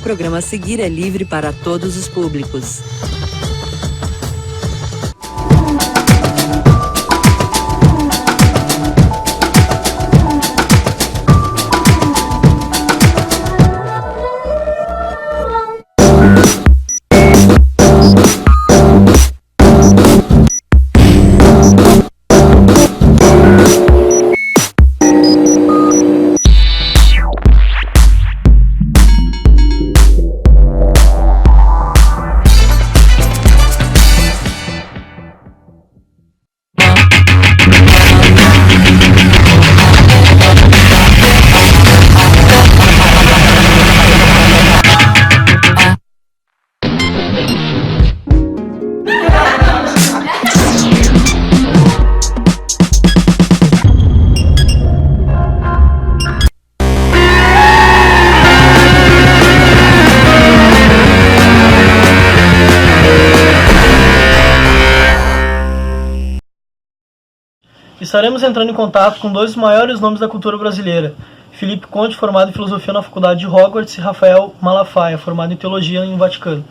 programa a seguir é livre para todos os públicos. Estaremos entrando em contato com dois dos maiores nomes da cultura brasileira, Felipe Conte, formado em Filosofia na Faculdade de Hogwarts, e Rafael Malafaia, formado em Teologia no Vaticano.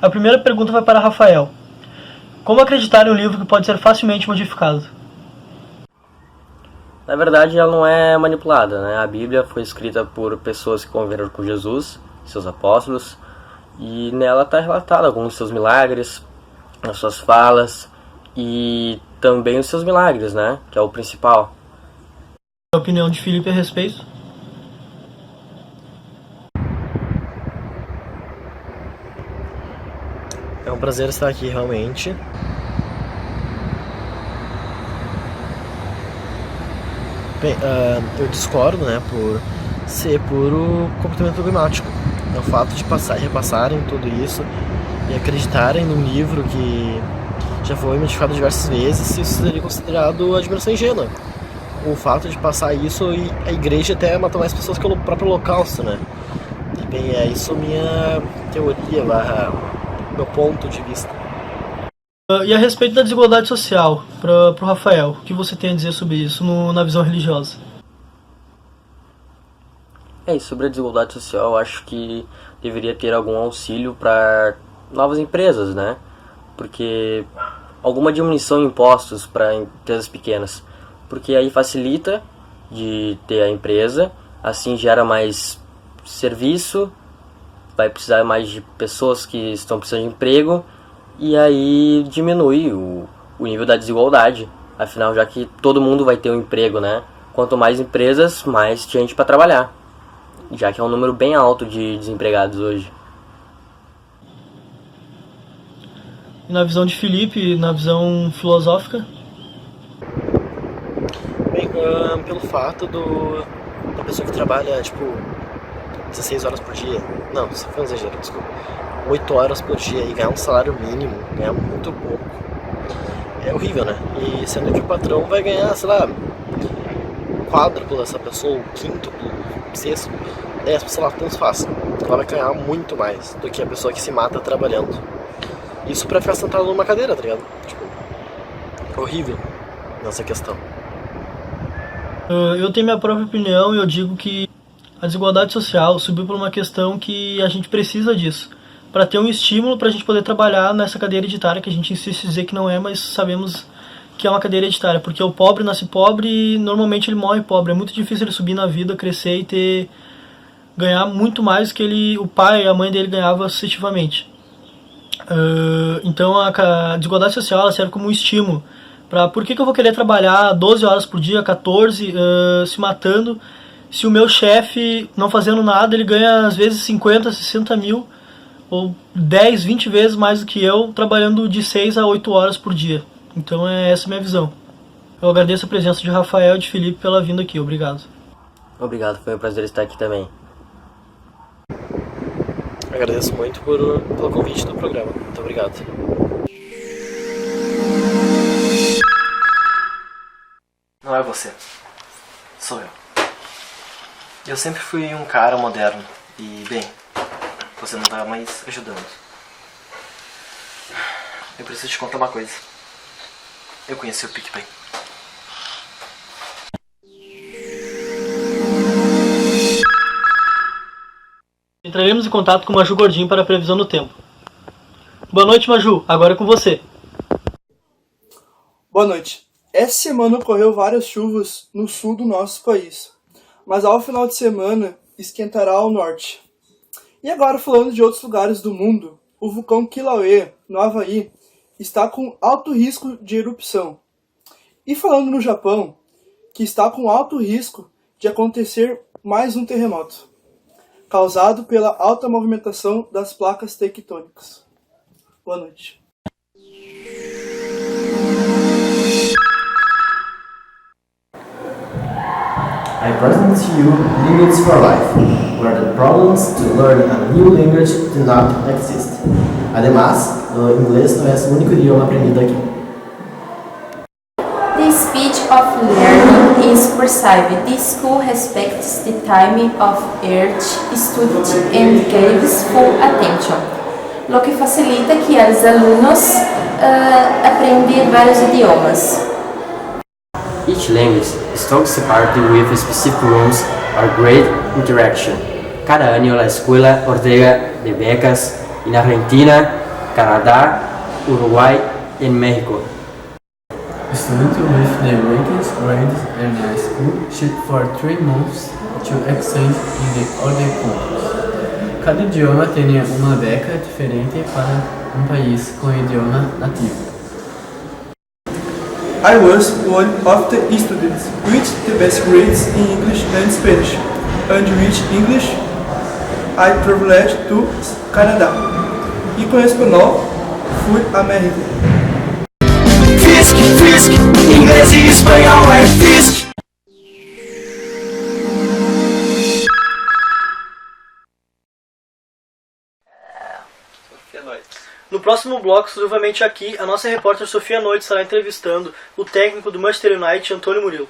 A primeira pergunta vai para Rafael. Como acreditar em um livro que pode ser facilmente modificado? Na verdade, ela não é manipulada, né? A Bíblia foi escrita por pessoas que conviveram com Jesus, seus apóstolos, e nela está relatado alguns dos seus milagres, as suas falas e também os seus milagres, né? Que é o principal. A opinião de Felipe a respeito? É um prazer estar aqui, realmente. Bem, eu discordo, né, por ser puro comportamento dogmático. É o fato de passar e repassarem tudo isso e acreditarem num livro que já foi modificado diversas vezes, isso seria considerado admiração ingênua. O fato de passar isso e a igreja até matar mais pessoas que o próprio holocausto, né? E bem, é isso minha teoria, meu ponto de vista. E a respeito da desigualdade social, para o Rafael, o que você tem a dizer sobre isso na visão religiosa? Sobre a desigualdade social, eu acho que deveria ter algum auxílio para novas empresas, né? Porque alguma diminuição em impostos para empresas pequenas, porque aí facilita de ter a empresa, assim gera mais serviço, vai precisar mais de pessoas que estão precisando de emprego, e aí diminui o nível da desigualdade, afinal, já que todo mundo vai ter um emprego, né? Quanto mais empresas, mais gente para trabalhar, já que é um número bem alto de desempregados hoje. Na visão de Felipe, na visão filosófica? Bem, pelo fato da pessoa que trabalha, 16 horas por dia, não, isso foi um exagero, desculpa, 8 horas por dia e ganhar um salário mínimo, ganhar muito pouco, é horrível, né? E sendo que o patrão vai ganhar, sei lá, quádruplo dessa pessoa, o quíntuplo, sexto, 10, sei lá, tanto faz. Ela vai ganhar muito mais do que a pessoa que se mata trabalhando. Isso pra ficar sentado numa cadeira, tá ligado? Horrível nessa questão. Eu tenho minha própria opinião e eu digo que a desigualdade social subiu por uma questão que a gente precisa disso, para ter um estímulo para a gente poder trabalhar nessa cadeia hereditária, que a gente insiste em dizer que não é, mas sabemos que é uma cadeia hereditária, porque o pobre nasce pobre e normalmente ele morre pobre. É muito difícil ele subir na vida, crescer e ganhar muito mais do que o pai e a mãe dele ganhavam sucessivamente. Então a desigualdade social ela serve como um estímulo para por que eu vou querer trabalhar 12 horas por dia, 14, se matando, se o meu chefe não fazendo nada, ele ganha às vezes 50, 60 mil ou 10, 20 vezes mais do que eu, trabalhando de 6 a 8 horas por dia. Então essa a minha visão. Eu agradeço a presença de Rafael e de Felipe pela vinda aqui. Obrigado. Obrigado, foi um prazer estar aqui também. Agradeço muito pelo convite do programa. Muito obrigado. Não é você. Sou eu. Eu sempre fui um cara moderno. E, bem, você não tá mais ajudando. Eu preciso te contar uma coisa. Eu conheci o PicPay. Entraremos em contato com Maju Gordinho para a previsão do tempo. Boa noite, Maju. Agora é com você. Boa noite. Essa semana ocorreu várias chuvas no sul do nosso país, mas ao final de semana esquentará ao norte. E agora, falando de outros lugares do mundo, o vulcão Kilauea, no Havaí, está com alto risco de erupção. E falando no Japão, que está com alto risco de acontecer mais um terremoto, causado pela alta movimentação das placas tectônicas. Boa noite. I present to you Limits for Life, where the problems to learn a new language do not exist. Además, o inglês não é o único idioma aprendido aqui. The speed of learning is perceived. This school respects the time of each student and gives full attention, lo que facilita que os alunos aprendam vários idiomas. Each language is taught separately with specific rooms or great interaction. Cada año la escuela ordena de becas en Argentina, Canadá, Uruguay y en México. Students with the weakest grades in a school should for 3 months to exchange in the other countries. Cada idioma tem uma beca diferente para um país com idioma nativo. I was one of the students with the best grades in English and Spanish, and with English I traveled to Canadá. E com espanhol fui a México. Fisk, Fisk, inglês e espanhol é Fisk. No próximo bloco, exclusivamente aqui, a nossa repórter Sofia Noite estará entrevistando o técnico do Manchester United, Antônio Murilo.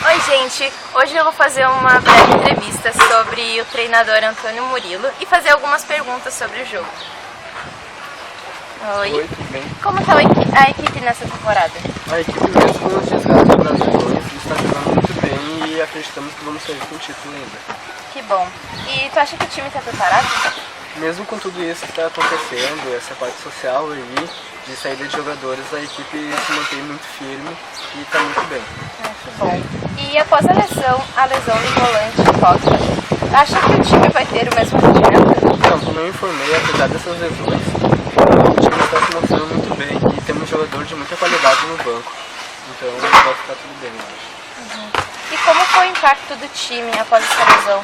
Oi, gente. Hoje eu vou fazer uma breve entrevista sobre o treinador Antônio Murilo e fazer algumas perguntas sobre o jogo. Oi, tudo bem? Como está a equipe nessa temporada? A equipe mesmo com os desgastes brasileiros está jogando muito bem e acreditamos que vamos sair com o título ainda. Que bom. E tu acha que o time está preparado? Mesmo com tudo isso que está acontecendo, essa parte social aí, de saída de jogadores, a equipe se mantém muito firme e está muito bem. Que bom. E após a lesão do volante Costa, acha que o time vai ter o mesmo rendimento? Não, como eu informei, apesar dessas lesões, o time está se mostrando muito bem e temos um jogador de muita qualidade no banco. Então vai ficar tudo bem, eu acho. E como foi o impacto do time após essa lesão?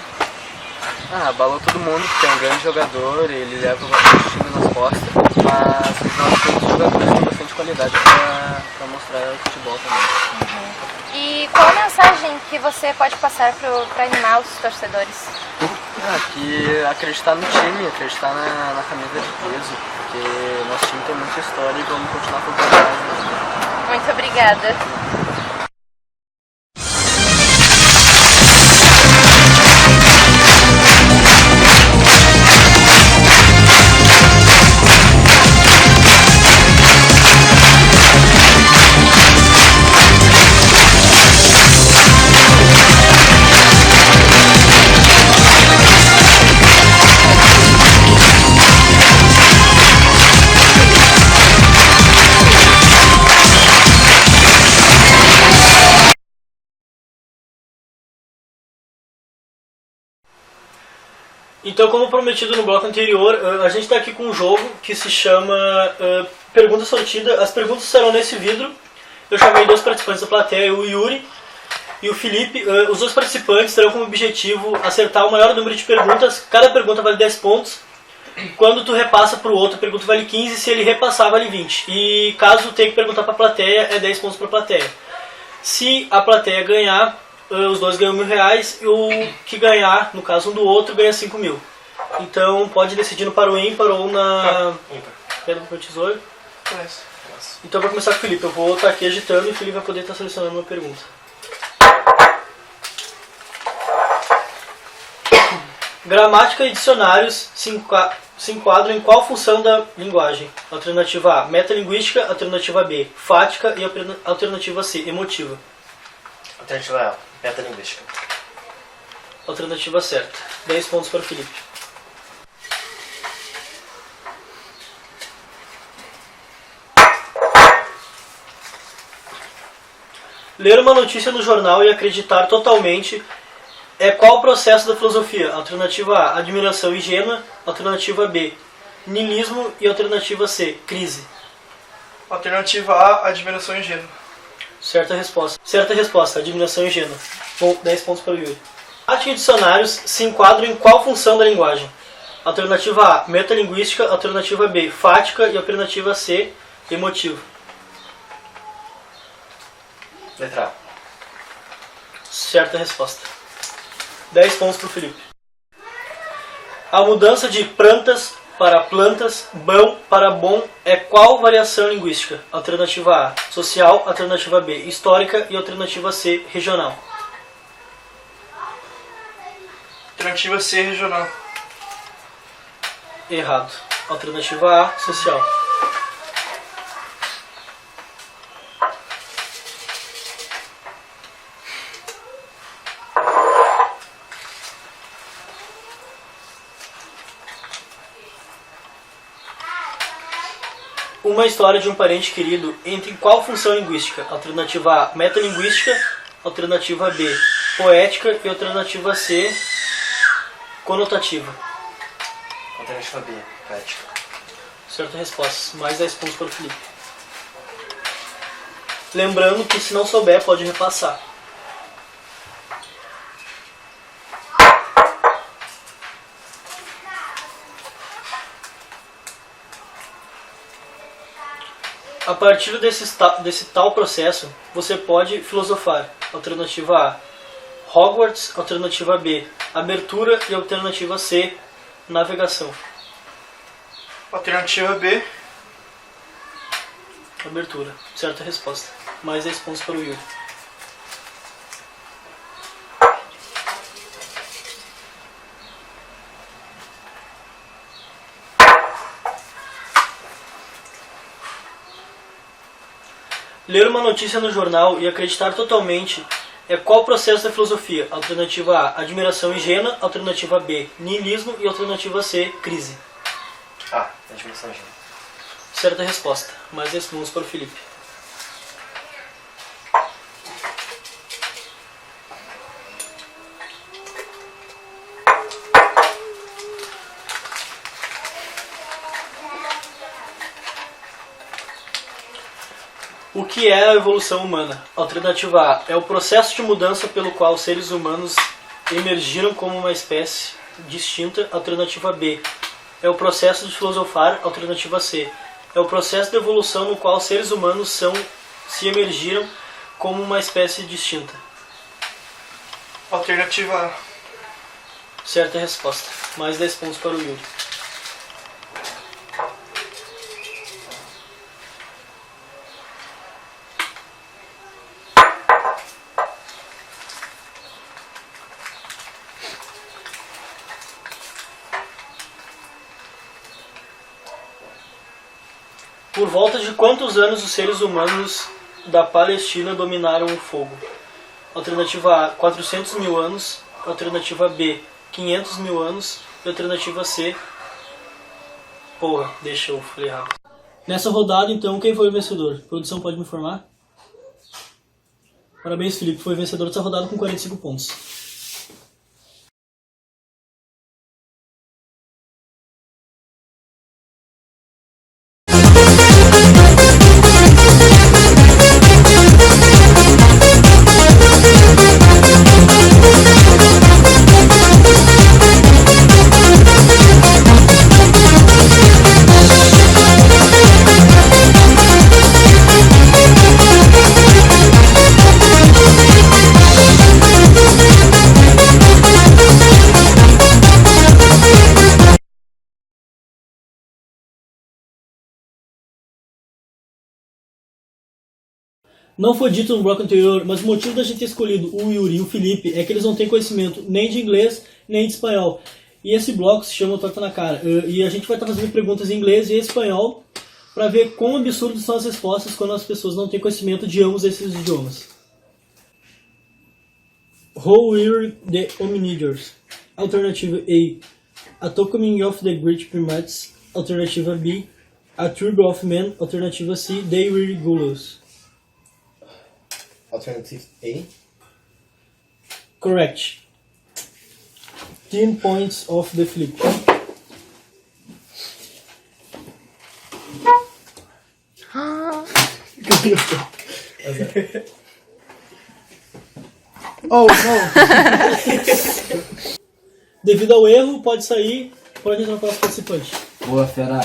Abalou todo mundo, porque é um grande jogador, ele leva bastante time nas costas, mas nós temos jogadores com bastante qualidade para mostrar o futebol também. E qual a mensagem que você pode passar para animar os torcedores? Que acreditar no time, acreditar na camisa de peso, porque nosso time tem muita história e vamos continuar fazendo. Muito obrigada. Então, como prometido no bloco anterior, a gente está aqui com um jogo que se chama Pergunta Sortida. As perguntas serão nesse vidro. Eu chamei 2 participantes da plateia, o Yuri e o Felipe. Os 2 participantes terão como objetivo acertar o maior número de perguntas. Cada pergunta vale 10 pontos. Quando tu repassa para o outro, a pergunta vale 15. Se ele repassar, vale 20. E caso tenha que perguntar para a plateia, é 10 pontos para a plateia. Se a plateia ganhar, os 2 ganham R$1.000 e o que ganhar, no caso um do outro, ganha 5.000. Então pode decidir no par ou ímpar ou na pedra, papel, tesouro. Então para começar com o Felipe, eu vou estar aqui agitando e o Felipe vai poder estar selecionando uma pergunta. Gramática e dicionários se enquadram em qual função da linguagem? Alternativa A, metalinguística. Alternativa B, fática. E alternativa C, emotiva. Alternativa A, metalinguística. alternativa certa. 10 pontos para o Felipe. Ler uma notícia no jornal e acreditar totalmente é qual o processo da filosofia? Alternativa A, admiração ingênua. Alternativa B, niilismo. E alternativa C, crise. Alternativa A, admiração ingênua. Certa resposta, admiração ingênua. Bom, 10 pontos para o Yuri. Prática e dicionários se enquadram em qual função da linguagem? Alternativa A, metalinguística. Alternativa B, fática. E alternativa C, emotivo. Letra A. Certa resposta. 10 pontos para o Felipe. A mudança de plantas para plantas, bom para bom, é qual variação linguística? Alternativa A, social. Alternativa B, histórica. E alternativa C, regional. Alternativa C, regional. Errado. Alternativa A, social. Uma história de um parente querido entra em qual função linguística? Alternativa A, metalinguística. Alternativa B, poética. E alternativa C, conotativa. Alternativa B, poética. Certa resposta. Mais 10 pontos para o Felipe. Lembrando que se não souber, pode repassar. A partir desse tal processo, você pode filosofar. Alternativa A, Hogwarts. Alternativa B, abertura. E alternativa C, navegação. Alternativa B, Abertura. Certa resposta. Mais 10 pontos para o Yuri. Ler uma notícia no jornal e acreditar totalmente é qual processo da filosofia? Alternativa A, admiração ingênua. Alternativa B, niilismo. E alternativa C, crise. A, admiração ingênua. Certa resposta. Mais 10 pontos para o Felipe. O que é a evolução humana? Alternativa A, é o processo de mudança pelo qual os seres humanos emergiram como uma espécie distinta. Alternativa B, é o processo de filosofar. Alternativa C, é o processo de evolução no qual os seres humanos se emergiram como uma espécie distinta. alternativa A. Certa resposta. Mais 10 pontos para o Yuri. Por volta de quantos anos os seres humanos da Palestina dominaram o fogo? Alternativa A, 400 mil anos. Alternativa B, 500 mil anos. E alternativa C... Porra, deixa eu falei errado. Nessa rodada, então, quem foi o vencedor? A produção pode me informar? Parabéns, Felipe. Foi vencedor dessa rodada com 45 pontos. Não foi dito no bloco anterior, mas o motivo da gente ter escolhido o Yuri e o Felipe é que eles não têm conhecimento nem de inglês, nem de espanhol. E esse bloco se chama Torta na Cara. E a gente vai estar fazendo perguntas em inglês e espanhol para ver quão absurdas são as respostas quando as pessoas não têm conhecimento de ambos esses idiomas. Who were the hominidors? Alternativa A. A tokening of the great primates. Alternativa B. A tribe of men. Alternativa C. They were ghouls. Alternative A. Correct. 10 points of the flip. Oh, não. Devido ao erro, pode sair. Pode entrar para o participante. Boa, fera.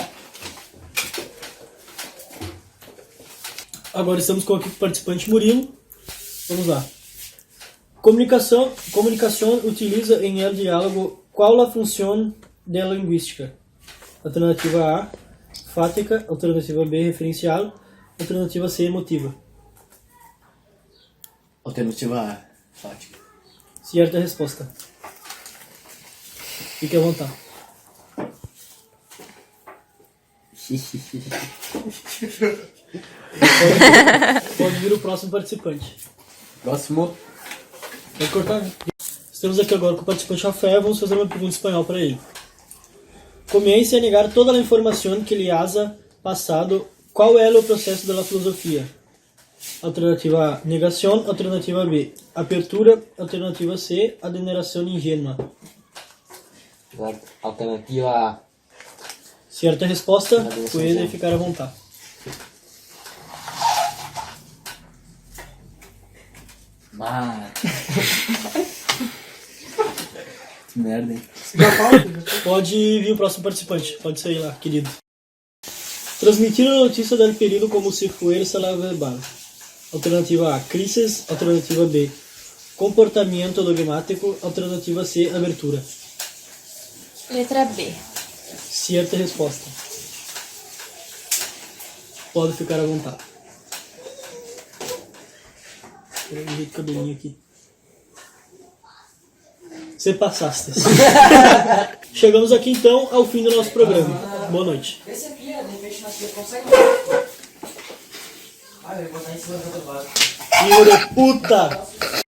Agora estamos com aqui o participante Murilo. Vamos lá. Comunicação utiliza em el diálogo qual a função da linguística? Alternativa A, fática. Alternativa B, referencial. Alternativa C, emotiva. Alternativa A, fática. Certa resposta. Fique à vontade. Pode vir o próximo participante. Próximo. Pode cortar, né? Estamos aqui agora com o participante Rafael. Vamos fazer uma pergunta em espanhol para ele. Comece a negar toda a informação que lhe haja passado. Qual é o processo da filosofia? Alternativa A, negação. Alternativa B, apertura. Alternativa C, admiração ingênua. Alternativa A. Certa resposta, puede ficar à vontade. Mano. Que merda, hein? Pode vir o próximo participante. Pode sair lá, querido. Transmitir a notícia del período como se fuese la verbal. Alternativa A, crises. Alternativa B, comportamento dogmático. Alternativa C, abertura. Letra B. Certa resposta. Pode ficar à vontade. Vou dar um jeito de cabelinho aqui. Você passaste. Chegamos aqui então ao fim do nosso programa. Boa noite. Esse aqui, de repente, nós consegue. Ah, eu vou botar em cima do outro lado. Filho de puta!